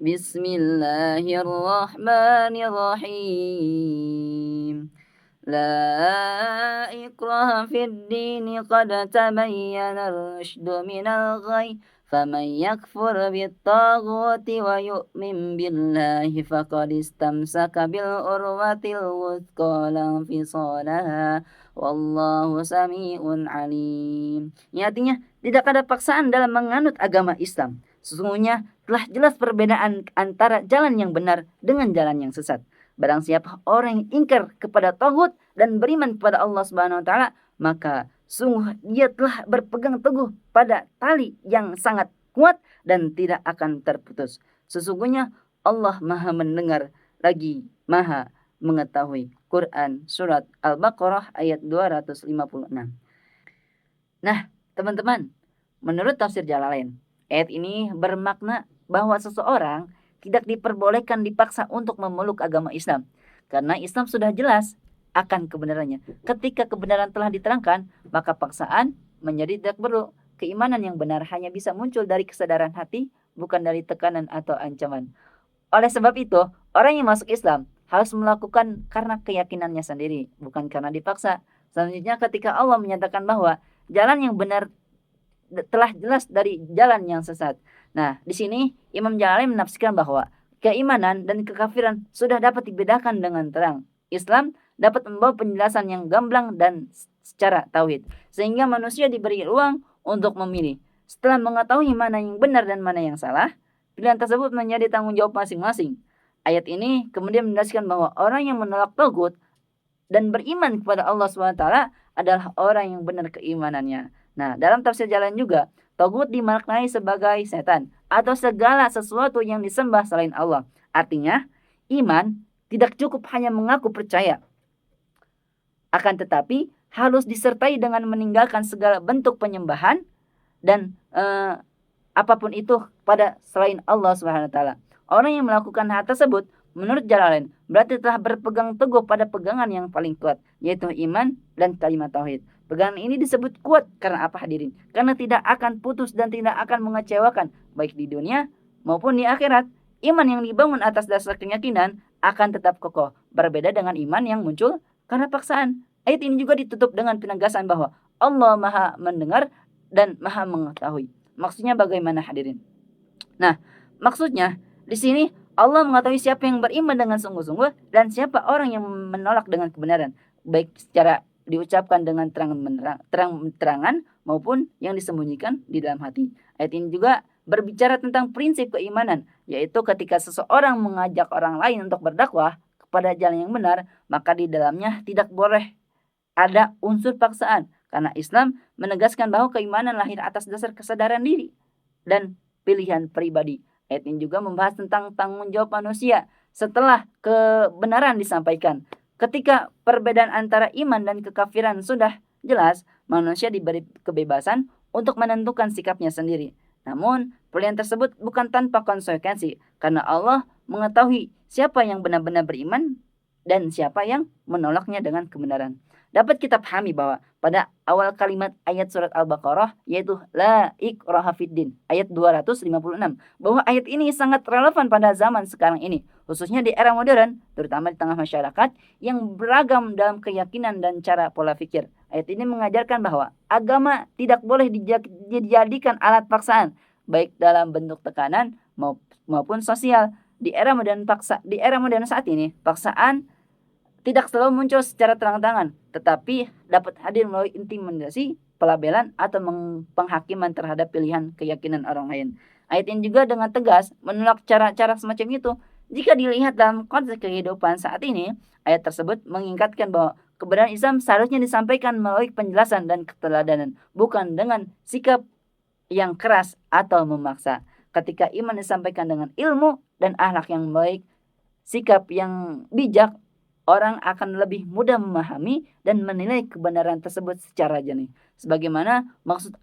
Bismillahirrahmanirrahim. La ikraha fid dini qad tabayyana ar-rusydu minal ghayy. Faman yakfur bit-taghuti wa yu'min billahi faqad istamsaka bil urwatil wuthqa la infisala laha wallahu sami'un alim. Ini artinya tidak ada paksaan dalam menganut agama Islam. Sesungguhnya telah jelas perbedaan antara jalan yang benar dengan jalan yang sesat. Barang siapa orang yang ingkar kepada taghut dan beriman kepada Allah Subhanahu wa taala, maka sungguh dia telah berpegang teguh pada tali yang sangat kuat dan tidak akan terputus. Sesungguhnya Allah Maha mendengar lagi Maha mengetahui. Quran surat Al-Baqarah ayat 256. Nah, teman-teman, menurut tafsir Jalalain, ayat ini bermakna bahwa seseorang tidak diperbolehkan dipaksa untuk memeluk agama Islam. Karena Islam sudah jelas akan kebenarannya. Ketika kebenaran telah diterangkan, maka paksaan menjadi tidak perlu. Keimanan yang benar hanya bisa muncul dari kesadaran hati, bukan dari tekanan atau ancaman. Oleh sebab itu, orang yang masuk Islam harus melakukan karena keyakinannya sendiri, bukan karena dipaksa. Selanjutnya ketika Allah menyatakan bahwa jalan yang benar telah jelas dari jalan yang sesat. Nah, di sini Imam Jalalain menafsirkan bahwa keimanan dan kekafiran sudah dapat dibedakan dengan terang. Islam dapat membawa penjelasan yang gamblang dan secara tauhid, sehingga manusia diberi ruang untuk memilih. Setelah mengetahui mana yang benar dan mana yang salah, pilihan tersebut menjadi tanggung jawab masing-masing. Ayat ini kemudian menjelaskan bahwa orang yang menolak taghut dan beriman kepada Allah SWT adalah orang yang benar keimanannya. Nah, dalam tafsir jalan juga, taghut dimaknai sebagai setan atau segala sesuatu yang disembah selain Allah. Artinya, iman tidak cukup hanya mengaku percaya. Akan tetapi, harus disertai dengan meninggalkan segala bentuk penyembahan dan apapun itu pada selain Allah SWT. Orang yang melakukan hal tersebut, menurut Jalalain, berarti telah berpegang teguh pada pegangan yang paling kuat, yaitu iman dan kalimat tauhid. Pegangan ini disebut kuat karena apa hadirin? Karena tidak akan putus dan tidak akan mengecewakan, baik di dunia maupun di akhirat. Iman yang dibangun atas dasar keyakinan akan tetap kokoh, berbeda dengan iman yang muncul karena paksaan. Ayat ini juga ditutup dengan penegasan bahwa Allah Maha mendengar dan Maha mengetahui. Maksudnya bagaimana hadirin? Nah, maksudnya di sini Allah mengetahui siapa yang beriman dengan sungguh-sungguh dan siapa orang yang menolak dengan kebenaran, baik secara diucapkan dengan terang-terangan maupun yang disembunyikan di dalam hati. Ayat ini juga berbicara tentang prinsip keimanan, yaitu ketika seseorang mengajak orang lain untuk berdakwah kepada jalan yang benar, maka di dalamnya tidak boleh ada unsur paksaan, karena Islam menegaskan bahwa keimanan lahir atas dasar kesadaran diri dan pilihan pribadi. Ayat ini juga membahas tentang tanggung jawab manusia setelah kebenaran disampaikan. Ketika perbedaan antara iman dan kekafiran sudah jelas, manusia diberi kebebasan untuk menentukan sikapnya sendiri. Namun, pilihan tersebut bukan tanpa konsekuensi, karena Allah mengetahui siapa yang benar-benar beriman dan siapa yang menolaknya dengan kebenaran. Dapat kita pahami bahwa pada awal kalimat ayat surat Al-Baqarah, yaitu La ikraha fiddin, ayat 256, bahwa ayat ini sangat relevan pada zaman sekarang ini, khususnya di era modern, terutama di tengah masyarakat yang beragam dalam keyakinan dan cara pola pikir. Ayat ini mengajarkan bahwa agama tidak boleh dijadikan alat paksaan, baik dalam bentuk tekanan maupun sosial. Di era modern saat ini, paksaan tidak selalu muncul secara terang-terangan, tetapi dapat hadir melalui intimidasi, pelabelan, atau penghakiman terhadap pilihan keyakinan orang lain. Ayat ini juga dengan tegas menolak cara-cara semacam itu. Jika dilihat dalam konteks kehidupan saat ini, ayat tersebut mengingatkan bahwa kebenaran Islam seharusnya disampaikan melalui penjelasan dan keteladanan, bukan dengan sikap yang keras atau memaksa. Ketika iman disampaikan dengan ilmu dan akhlak yang baik, sikap yang bijak, orang akan lebih mudah memahami dan menilai kebenaran tersebut secara jernih. Sebagaimana maksud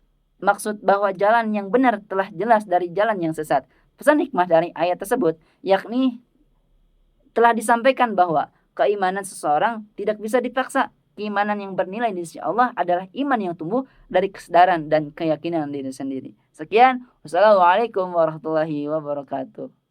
bahwa jalan yang benar telah jelas dari jalan yang sesat. Pesan hikmah dari ayat tersebut yakni telah disampaikan bahwa keimanan seseorang tidak bisa dipaksa. Keimanan yang bernilai di sisi Allah adalah iman yang tumbuh dari kesadaran dan keyakinan diri sendiri. Sekian, wassalamualaikum warahmatullahi wabarakatuh.